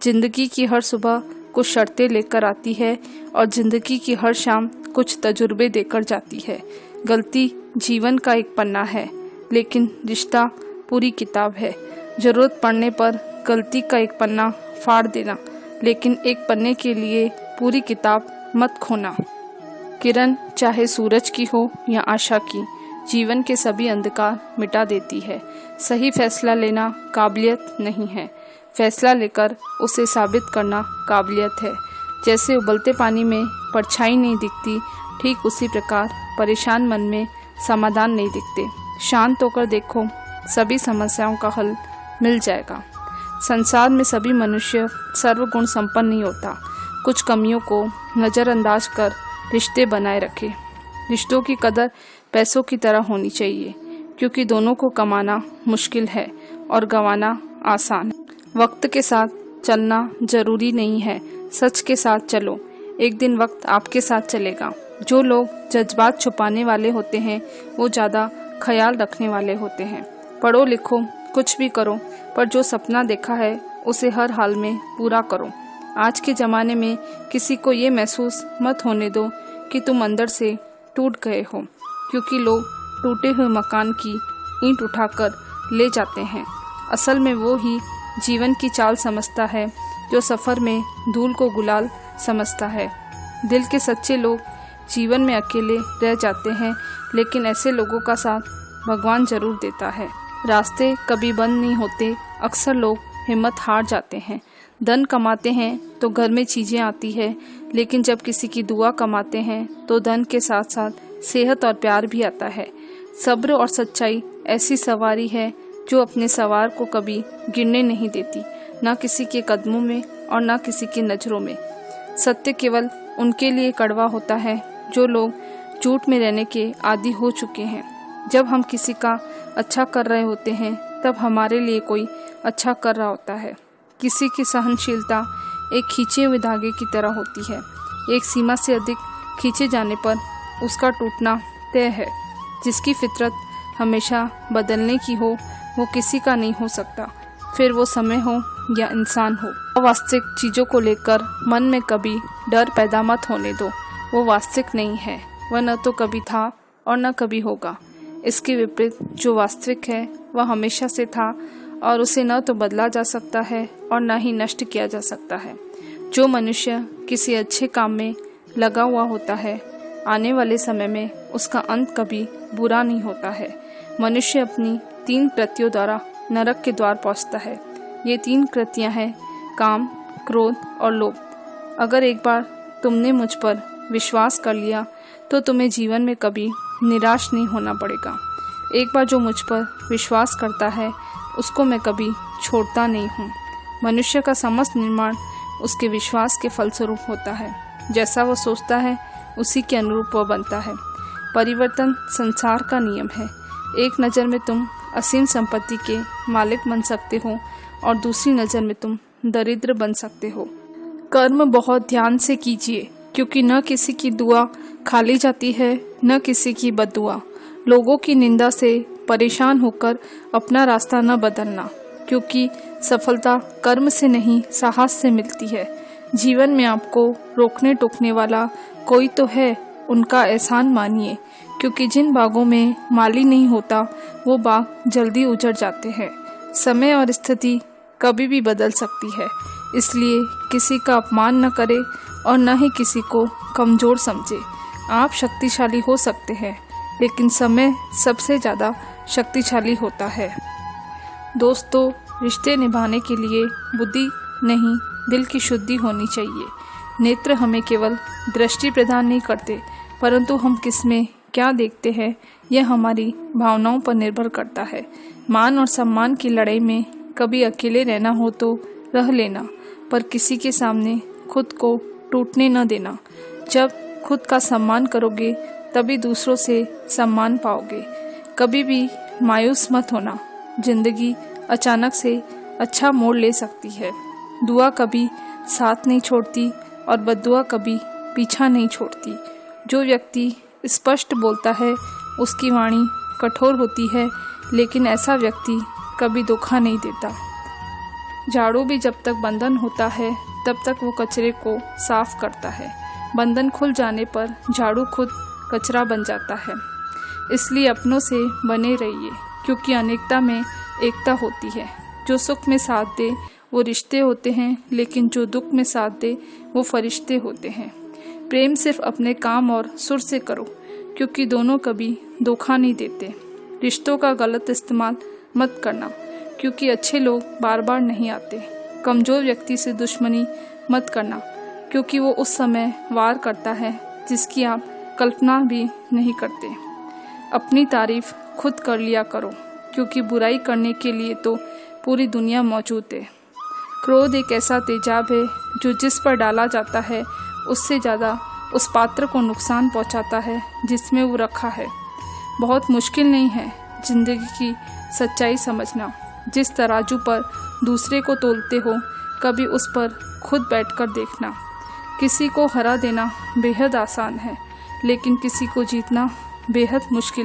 जिंदगी की हर सुबह कुछ शर्तें लेकर आती है और जिंदगी की हर शाम कुछ तजुर्बे देकर जाती है। गलती जीवन का एक पन्ना है, लेकिन रिश्ता पूरी किताब है। जरूरत पड़ने पर गलती का एक पन्ना फाड़ देना, लेकिन एक पन्ने के लिए पूरी किताब मत खोना। किरण चाहे सूरज की हो या आशा की, जीवन के सभी अंधकार मिटा देती है। सही फैसला लेना काबिलियत नहीं है, फैसला लेकर उसे साबित करना काबिलियत है। जैसे उबलते पानी में परछाई नहीं दिखती, ठीक उसी प्रकार परेशान मन में समाधान नहीं दिखते। शांत होकर देखो, सभी समस्याओं का हल मिल जाएगा। संसार में सभी मनुष्य सर्वगुण संपन्न नहीं होता। कुछ कमियों को नज़रअंदाज कर रिश्ते बनाए रखें। रिश्तों की कदर पैसों की तरह होनी चाहिए, क्योंकि दोनों को कमाना मुश्किल है और गंवाना आसान है। वक्त के साथ चलना जरूरी नहीं है, सच के साथ चलो, एक दिन वक्त आपके साथ चलेगा। जो लोग जज्बात छुपाने वाले होते हैं वो ज़्यादा ख्याल रखने वाले होते हैं। पढ़ो लिखो कुछ भी करो, पर जो सपना देखा है उसे हर हाल में पूरा करो। आज के ज़माने में किसी को ये महसूस मत होने दो कि तुम अंदर से टूट गए हो, क्योंकि लोग टूटे हुए मकान की ईंट उठाकर ले जाते हैं। असल में वो ही जीवन की चाल समझता है जो सफ़र में धूल को गुलाल समझता है। दिल के सच्चे लोग जीवन में अकेले रह जाते हैं, लेकिन ऐसे लोगों का साथ भगवान जरूर देता है। रास्ते कभी बंद नहीं होते, अक्सर लोग हिम्मत हार जाते हैं। धन कमाते हैं तो घर में चीज़ें आती है, लेकिन जब किसी की दुआ कमाते हैं तो धन के साथ साथ सेहत और प्यार भी आता है। सब्र और सच्चाई ऐसी सवारी है जो अपने सवार को कभी गिरने नहीं देती, ना किसी के कदमों में और ना किसी की नज़रों में। सत्य केवल उनके लिए कड़वा होता है जो लोग झूठ में रहने के आदी हो चुके हैं। जब हम किसी का अच्छा कर रहे होते हैं तब हमारे लिए कोई अच्छा कर रहा होता है। किसी की सहनशीलता एक खींचे हुए धागे की तरह होती है। एक सीमा से अधिक खींचे जाने पर उसका टूटना तय है। जिसकी फितरत हमेशा बदलने की हो वो किसी का नहीं हो सकता, फिर वो समय हो या इंसान हो। अवास्तविक चीज़ों को लेकर मन में कभी डर पैदा मत होने दो, वो वास्तविक नहीं है। वह न तो कभी था और न कभी होगा। इसके विपरीत जो वास्तविक है वह हमेशा से था और उसे न तो बदला जा सकता है और न ही नष्ट किया जा सकता है। जो मनुष्य किसी अच्छे काम में लगा हुआ होता है, आने वाले समय में उसका अंत कभी बुरा नहीं होता है। मनुष्य अपनी 3 कृत्यों द्वारा नरक के द्वार पहुंचता है। ये 3 कृतियां हैं काम, क्रोध और लोभ। अगर एक बार तुमने मुझ पर विश्वास कर लिया तो तुम्हें जीवन में कभी निराश नहीं होना पड़ेगा। एक बार जो मुझ पर विश्वास करता है उसको मैं कभी छोड़ता नहीं हूँ। मनुष्य का समस्त निर्माण उसके विश्वास के फलस्वरूप होता है। जैसा वह सोचता है उसी के अनुरूप वह बनता है। परिवर्तन संसार का नियम है। एक नज़र में तुम असीम संपत्ति के मालिक बन सकते हो और दूसरी नज़र में तुम दरिद्र बन सकते हो। कर्म बहुत ध्यान से कीजिए, क्योंकि न किसी की दुआ खाली जाती है न किसी की बद्दुआ। लोगों की निंदा से परेशान होकर अपना रास्ता न बदलना, क्योंकि सफलता कर्म से नहीं साहस से मिलती है। जीवन में आपको रोकने टोकने वाला कोई तो है, उनका एहसान मानिए, क्योंकि जिन बागों में माली नहीं होता वो बाग जल्दी उजड़ जाते हैं। समय और स्थिति कभी भी बदल सकती है, इसलिए किसी का अपमान न करे और न ही किसी को कमज़ोर समझे। आप शक्तिशाली हो सकते हैं, लेकिन समय सबसे ज़्यादा शक्तिशाली होता है। दोस्तों, रिश्ते निभाने के लिए बुद्धि नहीं दिल की शुद्धि होनी चाहिए। नेत्र हमें केवल दृष्टि प्रदान नहीं करते, परंतु हम किसमें क्या देखते हैं यह हमारी भावनाओं पर निर्भर करता है। मान और सम्मान की लड़ाई में कभी अकेले रहना हो तो रह लेना, पर किसी के सामने खुद को टूटने न देना। जब खुद का सम्मान करोगे तभी दूसरों से सम्मान पाओगे। कभी भी मायूस मत होना, जिंदगी अचानक से अच्छा मोड़ ले सकती है। दुआ कभी साथ नहीं छोड़ती और बद्दुआ कभी पीछा नहीं छोड़ती। जो व्यक्ति स्पष्ट बोलता है उसकी वाणी कठोर होती है, लेकिन ऐसा व्यक्ति कभी धोखा नहीं देता। झाड़ू भी जब तक बंधन होता है तब तक वो कचरे को साफ करता है। बंधन खुल जाने पर झाड़ू खुद कचरा बन जाता है। इसलिए अपनों से बने रहिए, क्योंकि अनेकता में एकता होती है। जो सुख में साथ दे वो रिश्ते होते हैं, लेकिन जो दुख में साथ दे वो फरिश्ते होते हैं। प्रेम सिर्फ अपने काम और सुर से करो, क्योंकि दोनों कभी धोखा नहीं देते। रिश्तों का गलत इस्तेमाल मत करना, क्योंकि अच्छे लोग बार बार नहीं आते। कमज़ोर व्यक्ति से दुश्मनी मत करना, क्योंकि वो उस समय वार करता है जिसकी आप कल्पना भी नहीं करते। अपनी तारीफ खुद कर लिया करो, क्योंकि बुराई करने के लिए तो पूरी दुनिया मौजूद है। क्रोध एक ऐसा तेजाब है जो जिस पर डाला जाता है उससे ज़्यादा उस पात्र को नुकसान पहुंचाता है जिसमें वो रखा है। बहुत मुश्किल नहीं है जिंदगी की सच्चाई समझना। जिस तराजू पर दूसरे को तोलते हो, कभी उस पर खुद बैठकर देखना। किसी को हरा देना बेहद आसान है, लेकिन किसी को जीतना बेहद मुश्किल।